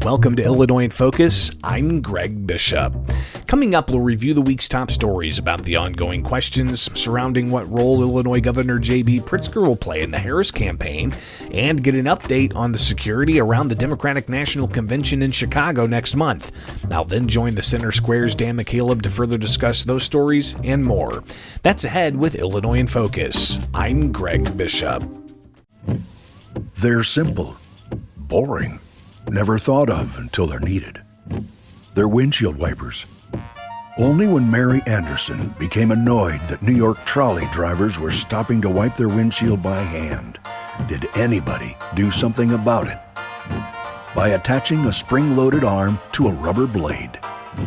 Welcome to Illinois in Focus. I'm Greg Bishop. Coming up, we'll review the week's top stories about the ongoing questions surrounding what role Illinois Governor J.B. Pritzker will play in the Harris campaign, and get an update on the security around the Democratic National Convention in Chicago next month. I'll then join the Center Square's Dan McCaleb to further discuss those stories and more. That's ahead with Illinois in Focus. I'm Greg Bishop. They're simple, boring, never thought of until they're needed. They're windshield wipers. Only when Mary Anderson became annoyed that New York trolley drivers were stopping to wipe their windshield by hand did anybody do something about it. By attaching a spring-loaded arm to a rubber blade,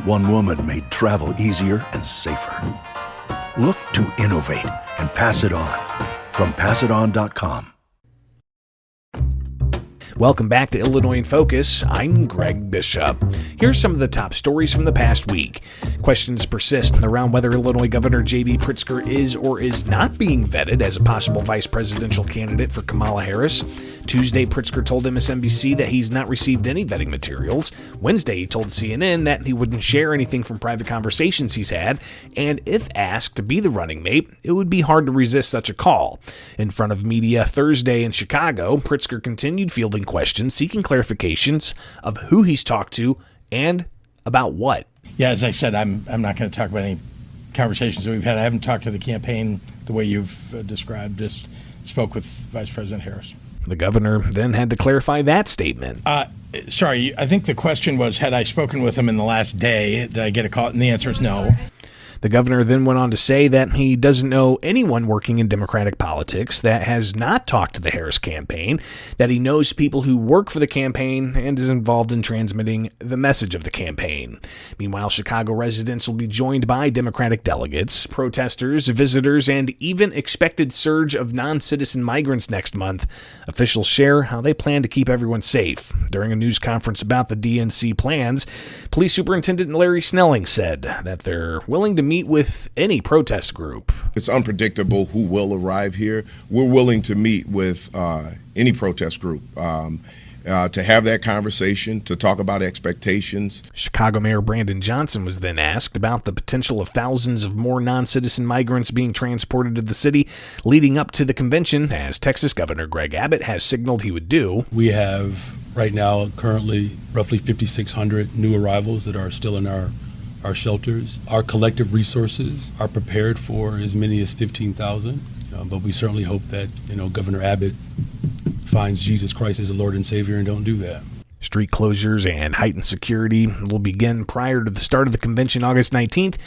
one woman made travel easier and safer. Look to innovate and pass it on. From passiton.com. Welcome back to Illinois in Focus. I'm Greg Bishop. Here's some of the top stories from the past week. Questions persist around whether Illinois Governor J.B. Pritzker is or is not being vetted as a possible vice presidential candidate for Kamala Harris. Tuesday, Pritzker told MSNBC that he's not received any vetting materials. Wednesday, he told CNN that he wouldn't share anything from private conversations he's had, and if asked to be the running mate, it would be hard to resist such a call. In front of media Thursday in Chicago, Pritzker continued fielding questions, seeking clarifications of who he's talked to and about what. Yeah, as I said, I'm not going to talk about any conversations that we've had. I haven't talked to the campaign the way you've described. Just spoke with Vice President Harris. The governor then had to clarify that statement. Sorry, I think the question was, had I spoken with him in the last day? Did I get a call? And the answer is no. The governor then went on to say that he doesn't know anyone working in Democratic politics that has not talked to the Harris campaign, that he knows people who work for the campaign and is involved in transmitting the message of the campaign. Meanwhile, Chicago residents will be joined by Democratic delegates, protesters, visitors, and even expected surge of non-citizen migrants next month. Officials share how they plan to keep everyone safe. During a news conference about the DNC plans, Police Superintendent Larry Snelling said that they're willing to meet with any protest group. It's unpredictable who will arrive here. We're willing to meet with any protest group to have that conversation, to talk about expectations. Chicago Mayor Brandon Johnson was then asked about the potential of thousands of more non-citizen migrants being transported to the city leading up to the convention, as Texas Governor Greg Abbott has signaled he would do. We have right now currently roughly 5,600 new arrivals that are still in our shelters. Our collective resources are prepared for as many as 15,000, but we certainly hope that Governor Abbott finds Jesus Christ as a Lord and Savior and don't do that. Street closures and heightened security will begin prior to the start of the convention August 19th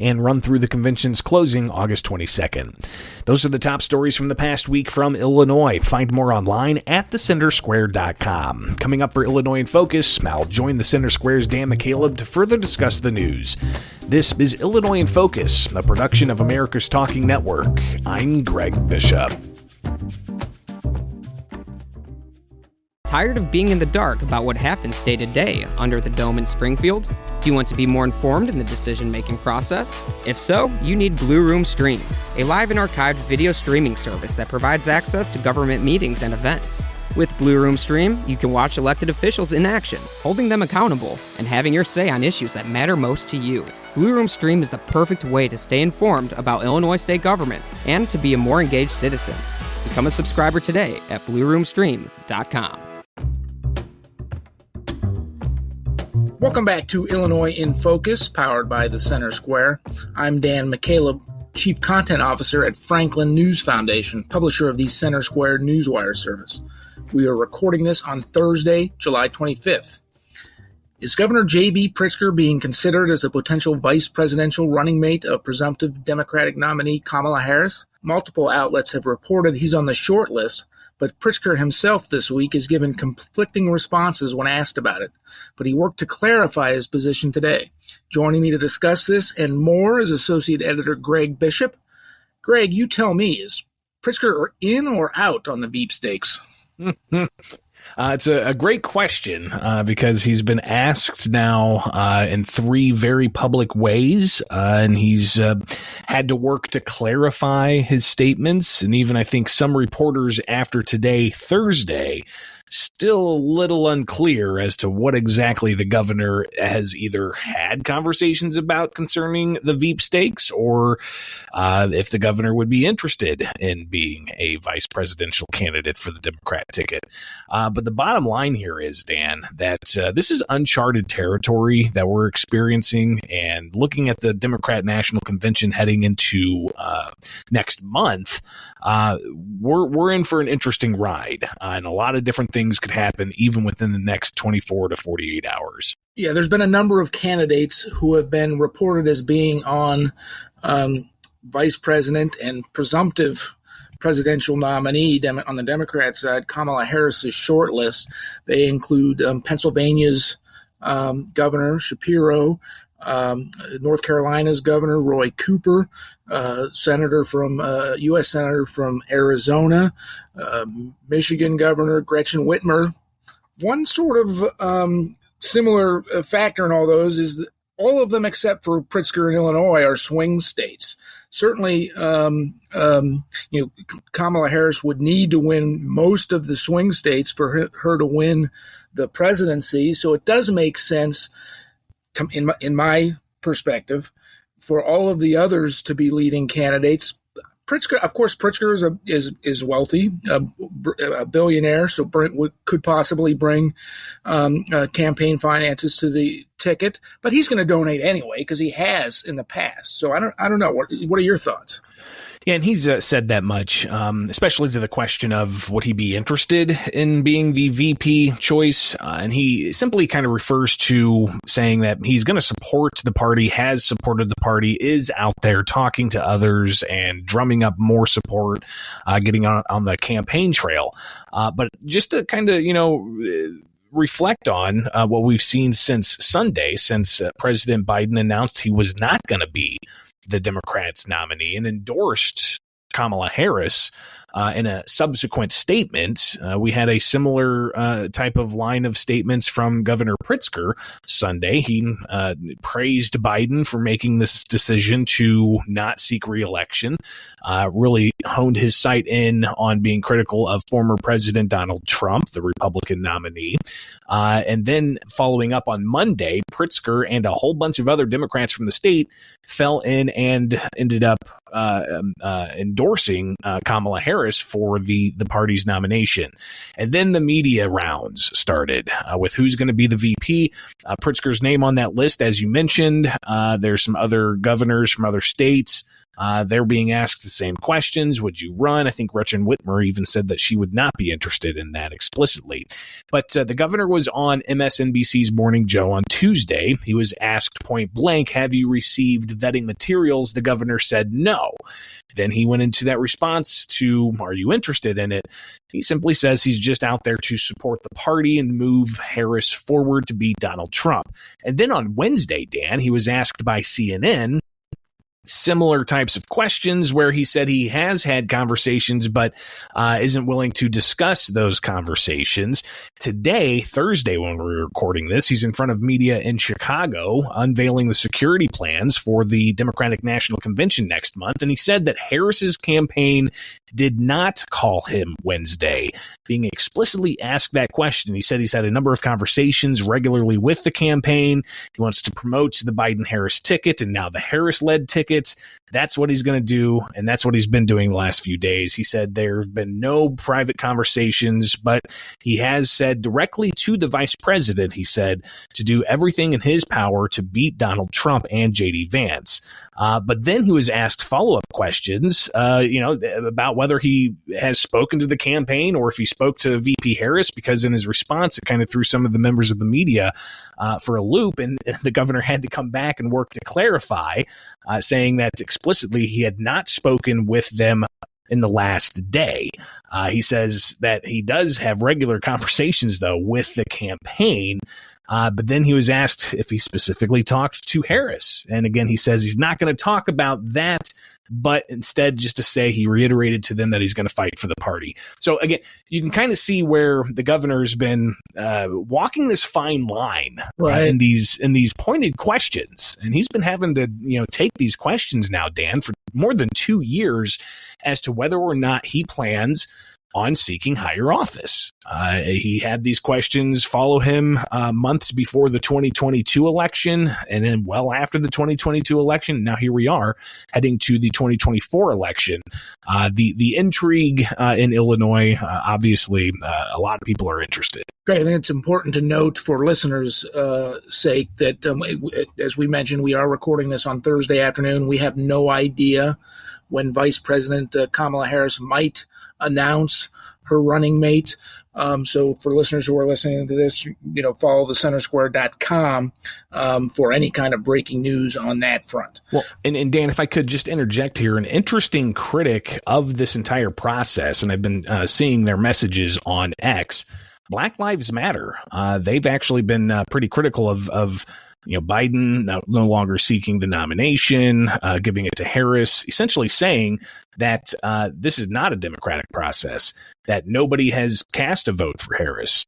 and run through the convention's closing August 22nd. Those are the top stories from the past week from Illinois. Find more online at thecentersquare.com. Coming up for Illinois in Focus, I'll join the Center Square's Dan McCaleb to further discuss the news. This is Illinois in Focus, a production of America's Talking Network. I'm Greg Bishop. Tired of being in the dark about what happens day to day under the dome in Springfield? Do you want to be more informed in the decision-making process? If so, you need Blue Room Stream, a live and archived video streaming service that provides access to government meetings and events. With Blue Room Stream, you can watch elected officials in action, holding them accountable, and having your say on issues that matter most to you. Blue Room Stream is the perfect way to stay informed about Illinois state government and to be a more engaged citizen. Become a subscriber today at blueroomstream.com. Welcome back to Illinois in Focus, powered by the Center Square. I'm Dan McCaleb, Chief Content Officer at Franklin News Foundation, publisher of the Center Square Newswire service. We are recording this on Thursday, July 25th. Is Governor J.B. Pritzker being considered as a potential vice presidential running mate of presumptive Democratic nominee Kamala Harris? Multiple outlets have reported he's on the short list, but Pritzker himself this week has given conflicting responses when asked about it. But he worked to clarify his position today. Joining me to discuss this and more is Associate Editor Greg Bishop. Greg, you tell me, is Pritzker in or out on the beep stakes? It's a great question because he's been asked now in three very public ways, and he's had to work to clarify his statements. And even I think some reporters after today, Thursday, still a little unclear as to what exactly the governor has either had conversations about concerning the Veep stakes or if the governor would be interested in being a vice presidential candidate for the Democrat ticket. But the bottom line here is, Dan, that this is uncharted territory that we're experiencing, and looking at the Democrat National Convention heading into next month, we're in for an interesting ride, and a lot of different things could happen even within the next 24 to 48 hours. Yeah, there's been a number of candidates who have been reported as being on vice president and presumptive presidential nominee on the Democrat side, Kamala Harris's short list. They include Pennsylvania's Governor Shapiro, North Carolina's Governor Roy Cooper, U.S. Senator from Arizona, Michigan Governor Gretchen Whitmer. One sort of similar factor in all those is that all of them except for Pritzker and Illinois are swing states. Certainly, Kamala Harris would need to win most of the swing states for her to win the presidency. So it does make sense, in my perspective, for all of the others to be leading candidates. Pritzker, of course, Pritzker is wealthy, a billionaire, so could possibly bring campaign finances to the ticket, but he's going to donate anyway because he has in the past. So I don't know. What are your thoughts? Yeah, and he's said that much, especially to the question of would he be interested in being the VP choice. And he simply kind of refers to saying that he's going to support the party, has supported the party, is out there talking to others and drumming up more support, getting on the campaign trail. But just to kind of, reflect on what we've seen since Sunday, since President Biden announced he was not going to be the Democrats' nominee and endorsed Kamala Harris in a subsequent statement. We had a similar type of line of statements from Governor Pritzker Sunday. He praised Biden for making this decision to not seek reelection, really honed his sight in on being critical of former President Donald Trump, the Republican nominee. And then following up on Monday, Pritzker and a whole bunch of other Democrats from the state fell in and ended up endorsing Kamala Harris for the party's nomination. And then the media rounds started with who's going to be the VP. Pritzker's name on that list, as you mentioned. There's some other governors from other states. They're being asked the same questions. Would you run? I think Gretchen Whitmer even said that she would not be interested in that explicitly. But the governor was on MSNBC's Morning Joe on Tuesday. He was asked point blank, have you received vetting materials? The governor said no. Then he went into that response to, are you interested in it? He simply says he's just out there to support the party and move Harris forward to beat Donald Trump. And then on Wednesday, Dan, he was asked by CNN similar types of questions where he said he has had conversations but isn't willing to discuss those conversations. Today, Thursday, when we're recording this, he's in front of media in Chicago unveiling the security plans for the Democratic National Convention next month. And he said that Harris's campaign did not call him Wednesday. Being explicitly asked that question, he said he's had a number of conversations regularly with the campaign. He wants to promote the Biden-Harris ticket and now the Harris-led ticket. That's what he's going to do, and that's what he's been doing the last few days. He said there have been no private conversations, but he has said directly to the vice president, he said, to do everything in his power to beat Donald Trump and J.D. Vance. But then he was asked follow-up questions, about whether he has spoken to the campaign or if he spoke to VP Harris, because in his response, it kind of threw some of the members of the media for a loop, and the governor had to come back and work to clarify, saying that explicitly he had not spoken with them in the last day. He says that he does have regular conversations, though, with the campaign. But then he was asked if he specifically talked to Harris. And again, he says he's not going to talk about that but instead just to say he reiterated to them that he's going to fight for the party. So again, you can kind of see where the governor's been walking this fine line in these pointed questions, and he's been having to take these questions now, Dan, for more than 2 years as to whether or not he plans on seeking higher office. He had these questions follow him months before the 2022 election, and then well after the 2022 election. Now here we are heading to the 2024 election. The intrigue in Illinois, obviously, a lot of people are interested. Great. I think it's important to note for listeners' sake that, as we mentioned, we are recording this on Thursday afternoon. We have no idea when Vice President Kamala Harris might announce her running mate. So for listeners who are listening to this, follow the centersquare.com for any kind of breaking news on that front. Well, and Dan, if I could just interject here, an interesting critic of this entire process, and I've been seeing their messages on X, Black Lives Matter. They've actually been pretty critical of Biden no longer seeking the nomination, giving it to Harris, essentially saying that this is not a democratic process, that nobody has cast a vote for Harris.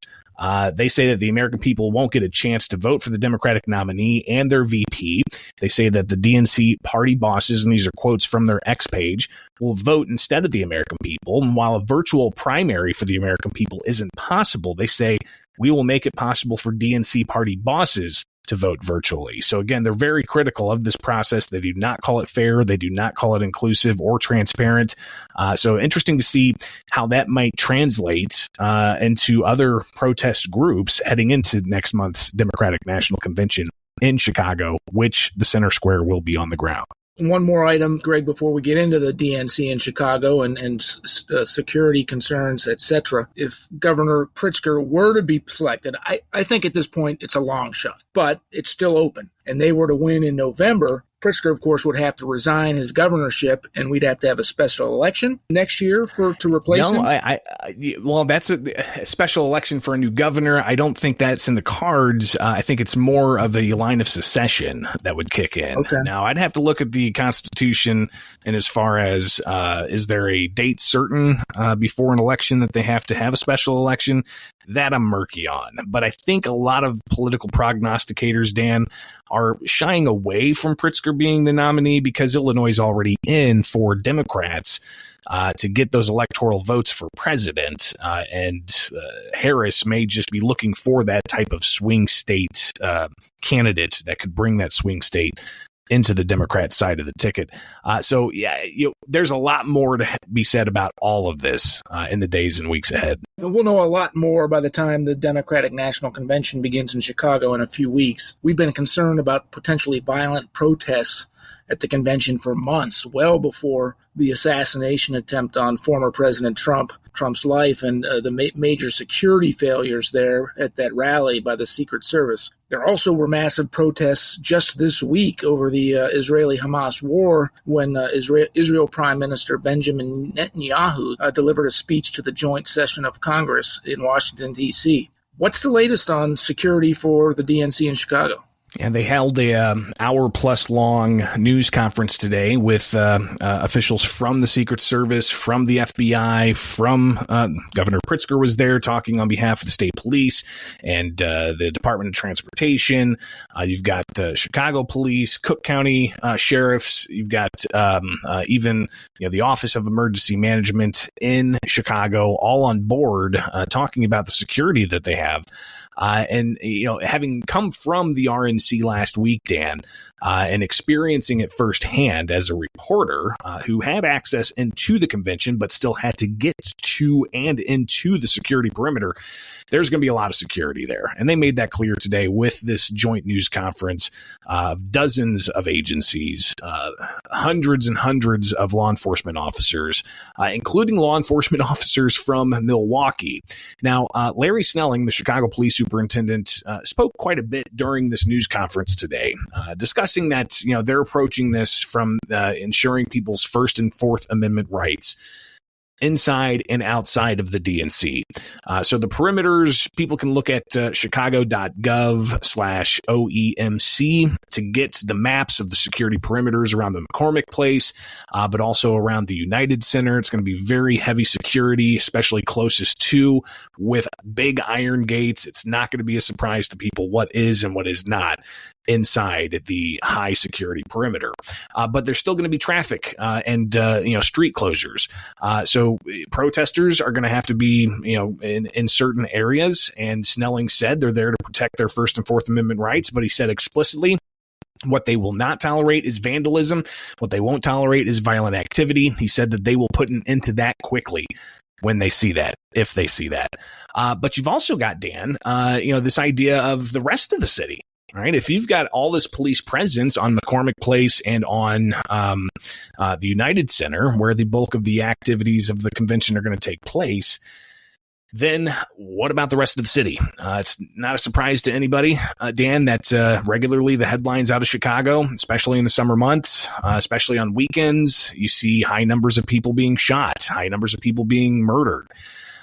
They say that the American people won't get a chance to vote for the Democratic nominee and their VP. They say that the DNC party bosses, and these are quotes from their X page, will vote instead of the American people. And while a virtual primary for the American people isn't possible, they say we will make it possible for DNC party bosses to vote virtually. So again, they're very critical of this process. They do not call it fair. They do not call it inclusive or transparent. So interesting to see how that might translate into other protest groups heading into next month's Democratic National Convention in Chicago, which the Center Square will be on the ground. One more item, Greg, before we get into the DNC in Chicago and security concerns, etc. If Governor Pritzker were to be selected, I think at this point it's a long shot, but it's still open, and they were to win in November. Pritzker, of course, would have to resign his governorship, and we'd have to have a special election next year to replace him. Well, that's a special election for a new governor. I don't think that's in the cards. I think it's more of a line of secession that would kick in. Okay. Now, I'd have to look at the Constitution, and as far as is there a date certain before an election that they have to have a special election, that I'm murky on. But I think a lot of political prognosticators, Dan, are shying away from Pritzker being the nominee because Illinois is already in for Democrats to get those electoral votes for president. And Harris may just be looking for that type of swing state candidate that could bring that swing state into the Democrat side of the ticket. So, there's a lot more to be said about all of this in the days and weeks ahead. We'll know a lot more by the time the Democratic National Convention begins in Chicago in a few weeks. We've been concerned about potentially violent protests at the convention for months, well before the assassination attempt on former President Trump's life and the major security failures there at that rally by the Secret Service. There also were massive protests just this week over the Israeli-Hamas war when Israel Prime Minister Benjamin Netanyahu delivered a speech to the joint session of Congress in Washington, D.C. What's the latest on security for the DNC in Chicago? And they held a hour-plus long news conference today with officials from the Secret Service, from the FBI, from Governor Pritzker was there talking on behalf of the state police and the Department of Transportation. You've got Chicago Police, Cook County sheriffs. You've got even the Office of Emergency Management in Chicago, all on board talking about the security that they have. And having come from the RNC last week, Dan, and experiencing it firsthand as a reporter who had access into the convention but still had to get to and into the security perimeter, there's going to be a lot of security there. And they made that clear today with this joint news conference of dozens of agencies, hundreds and hundreds of law enforcement officers, including law enforcement officers from Milwaukee. Now, Larry Snelling, the Chicago police superintendent, spoke quite a bit during this news conference today, discussing that they're approaching this from ensuring people's First and Fourth Amendment rights. inside and outside of the DNC. So the perimeters, people can look at chicago.gov/OEMC to get the maps of the security perimeters around the McCormick Place, but also around the United Center. It's going to be very heavy security, especially closest to, with big iron gates. It's not going to be a surprise to people what is and what is not inside the high security perimeter. But there's still going to be traffic and street closures. So protesters are going to have to be, in certain areas. And Snelling said they're there to protect their First and Fourth Amendment rights. But he said explicitly, what they will not tolerate is vandalism. What they won't tolerate is violent activity. He said that they will put an end to that quickly when they see that, if they see that. But you've also got, Dan, this idea of the rest of the city. All right. If you've got all this police presence on McCormick Place and on the United Center, where the bulk of the activities of the convention are going to take place, then what about the rest of the city? It's not a surprise to anybody, Dan, that regularly the headlines out of Chicago, especially in the summer months, especially on weekends, you see high numbers of people being shot, high numbers of people being murdered.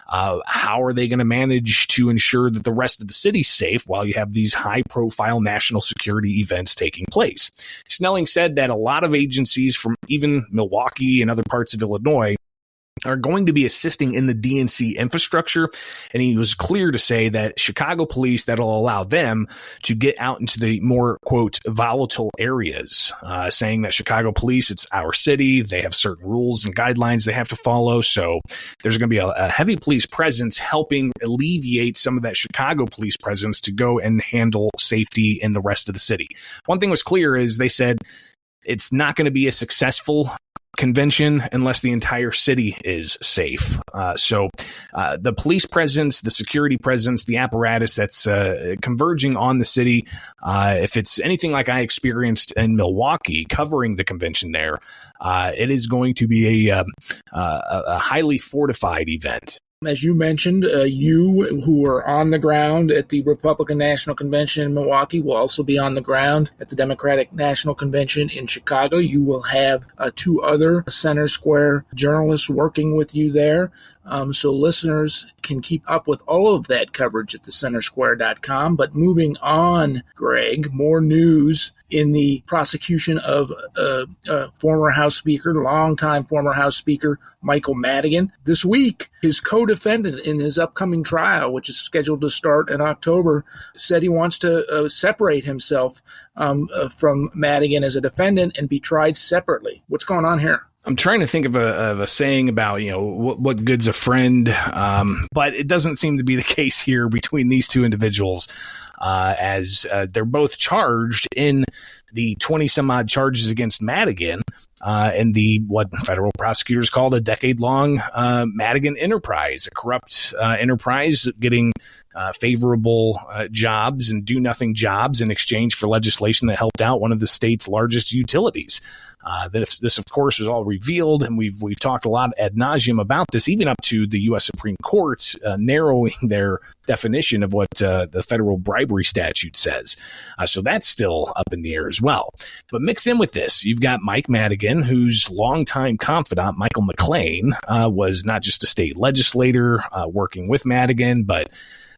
How are they going to manage to ensure that the rest of the city's safe while you have these high-profile national security events taking place? Snelling said that a lot of agencies from even Milwaukee and other parts of Illinois are going to be assisting in the DNC infrastructure. And he was clear to say that Chicago police, that'll allow them to get out into the more, quote, volatile areas, saying that Chicago police, it's our city. They have certain rules and guidelines they have to follow. So there's going to be a heavy police presence helping alleviate some of that Chicago police presence to go and handle safety in the rest of the city. One thing was clear is they said it's not going to be a successful convention unless the entire city is safe. So the police presence, the security presence, the apparatus that's converging on the city, if it's anything like I experienced in Milwaukee covering the convention there, it is going to be a highly fortified event. As you mentioned, you who were on the ground at the Republican National Convention in Milwaukee will also be on the ground at the Democratic National Convention in Chicago. You will have two other Center Square journalists working with you there. So listeners can keep up with all of that coverage at thecentersquare.com. But moving on, Greg, more news in the prosecution of former House Speaker, longtime former House Speaker, Michael Madigan. This week, his co-defendant in his upcoming trial, which is scheduled to start in October, said he wants to separate himself from Madigan as a defendant and be tried separately. What's going on here? I'm trying to think of a saying about, what good's a friend, but it doesn't seem to be the case here between these two individuals, as they're both charged in the 20 some odd charges against Madigan, in the what federal prosecutors called a decade-long Madigan enterprise, a corrupt enterprise getting favorable jobs and do-nothing jobs in exchange for legislation that helped out one of the state's largest utilities. This, of course, was all revealed, and we've talked a lot ad nauseum about this, even up to the U.S. Supreme Court narrowing their definition of what the federal bribery statute says. So that's still up in the air as well. But mixed in with this, you've got Mike Madigan, whose longtime confidant, Michael McLean, was not just a state legislator working with Madigan, but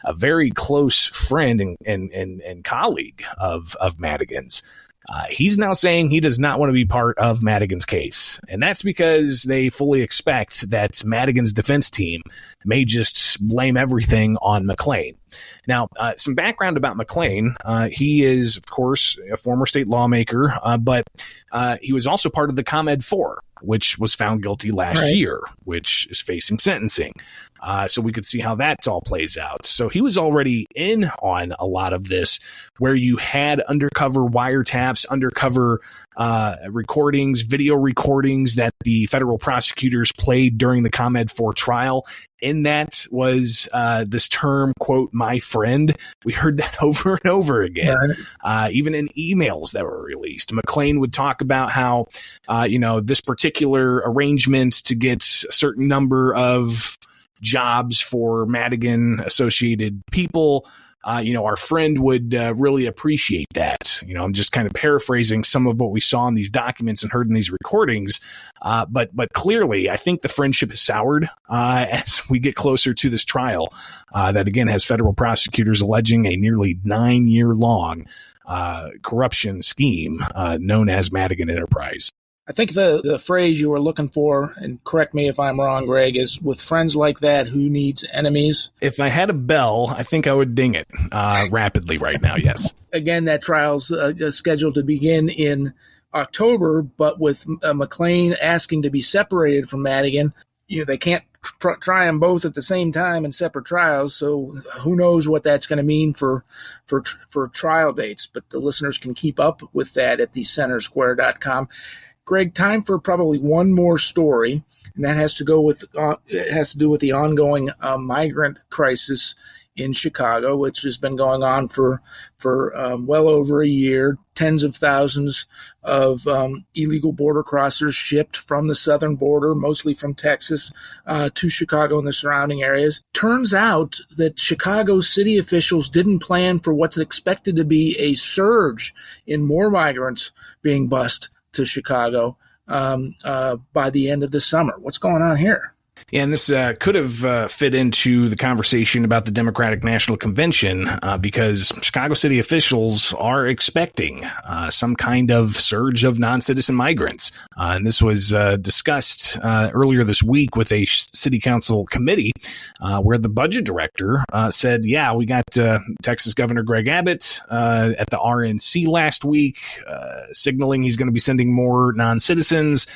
a very close friend and colleague of Madigan's. He's now saying he does not want to be part of Madigan's case. And that's because they fully expect that Madigan's defense team may just blame everything on McLean. Now, some background about McLean. He is, of course, a former state lawmaker, but he was also part of the ComEd 4, which was found guilty last year, which is facing sentencing. So we could see how that all plays out. So he was already in on a lot of this, where you had undercover wiretaps, undercover recordings, video recordings that the federal prosecutors played during the ComEd 4 trial. In that was this term, quote, my friend. We heard that over and over again, even in emails that were released. McLean would talk about how, this particular arrangement to get a certain number of jobs for Madigan associated people our friend would really appreciate that. I'm just kind of paraphrasing some of what we saw in these documents and heard in these recordings. But clearly, I think the friendship has soured as we get closer to this trial that, again, has federal prosecutors alleging a nearly 9-year-long corruption scheme known as Madigan Enterprise. I think the phrase you were looking for, and correct me if I'm wrong, Greg, is with friends like that, who needs enemies? If I had a bell, I think I would ding it rapidly right now, yes. Again, that trial's scheduled to begin in October, but with McLean asking to be separated from Madigan, they can't try them both at the same time in separate trials, so who knows what that's going to mean for trial dates. But the listeners can keep up with that at thecentersquare.com. Greg, time for probably one more story, and that has to do with the ongoing migrant crisis in Chicago, which has been going on for well over a year. Tens of thousands of illegal border crossers shipped from the southern border, mostly from Texas, to Chicago and the surrounding areas. Turns out that Chicago city officials didn't plan for what's expected to be a surge in more migrants being bused to Chicago by the end of the summer. What's going on here? Yeah, and this could have fit into the conversation about the Democratic National Convention because Chicago city officials are expecting some kind of surge of non-citizen migrants. And this was discussed earlier this week with a city council committee where the budget director said, yeah, we got Texas Governor Greg Abbott at the RNC last week signaling he's going to be sending more non-citizens.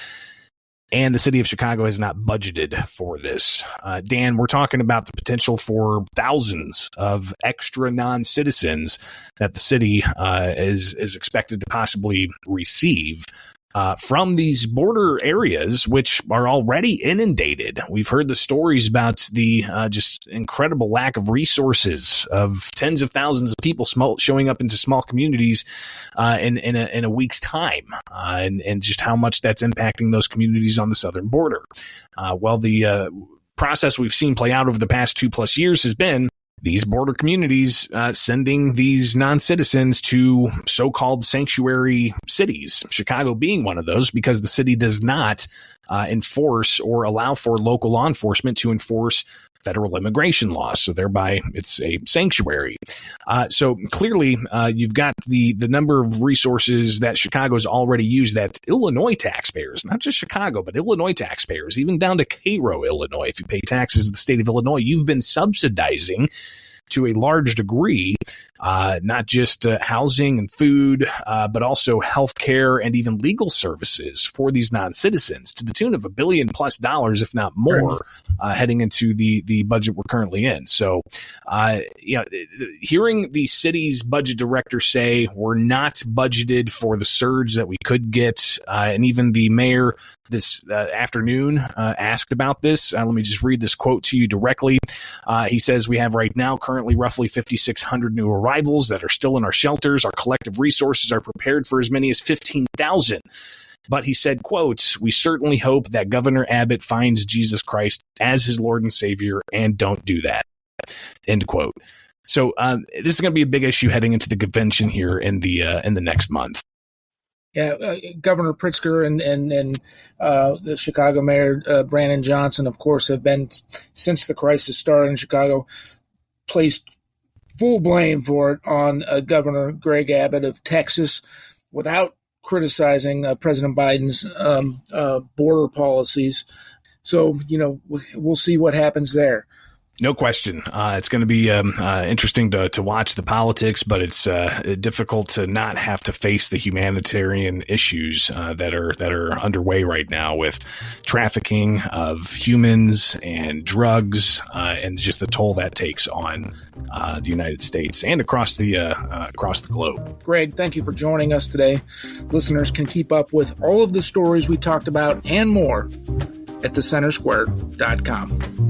And the city of Chicago has not budgeted for this. Dan, we're talking about the potential for thousands of extra non-citizens that the city is expected to possibly receive from these border areas, which are already inundated. We've heard the stories about the just incredible lack of resources of tens of thousands of people showing up into small communities in a week's time, and just how much that's impacting those communities on the southern border. The process we've seen play out over the past 2+ years has been these border communities sending these non-citizens to so-called sanctuary cities, Chicago being one of those, because the city does not enforce or allow for local law enforcement to enforce federal immigration laws. So thereby it's a sanctuary. So clearly you've got the number of resources that Chicago's already used that Illinois taxpayers, not just Chicago, but Illinois taxpayers, even down to Cairo, Illinois, if you pay taxes in the state of Illinois, you've been subsidizing to a large degree, not just housing and food, but also healthcare and even legal services for these non-citizens to the tune of $1 billion+, if not more, heading into the budget we're currently in. So, hearing the city's budget director say we're not budgeted for the surge that we could get, and even the mayor this afternoon asked about this. Let me just read this quote to you directly. He says, we have right now currently roughly 5,600 new arrivals that are still in our shelters. Our collective resources are prepared for as many as 15,000. But he said, quote, we certainly hope that Governor Abbott finds Jesus Christ as his Lord and Savior and don't do that. End quote. So this is going to be a big issue heading into the convention here in the next month. Yeah, Governor Pritzker and the Chicago Mayor Brandon Johnson, of course, have been, since the crisis started in Chicago, placed full blame for it on Governor Greg Abbott of Texas without criticizing President Biden's border policies. So, we'll see what happens there. No question. It's going to be interesting to watch the politics, but it's difficult to not have to face the humanitarian issues that are underway right now with trafficking of humans and drugs, and just the toll that takes on the United States and across the globe. Greg, thank you for joining us today. Listeners can keep up with all of the stories we talked about and more at thecentersquare.com.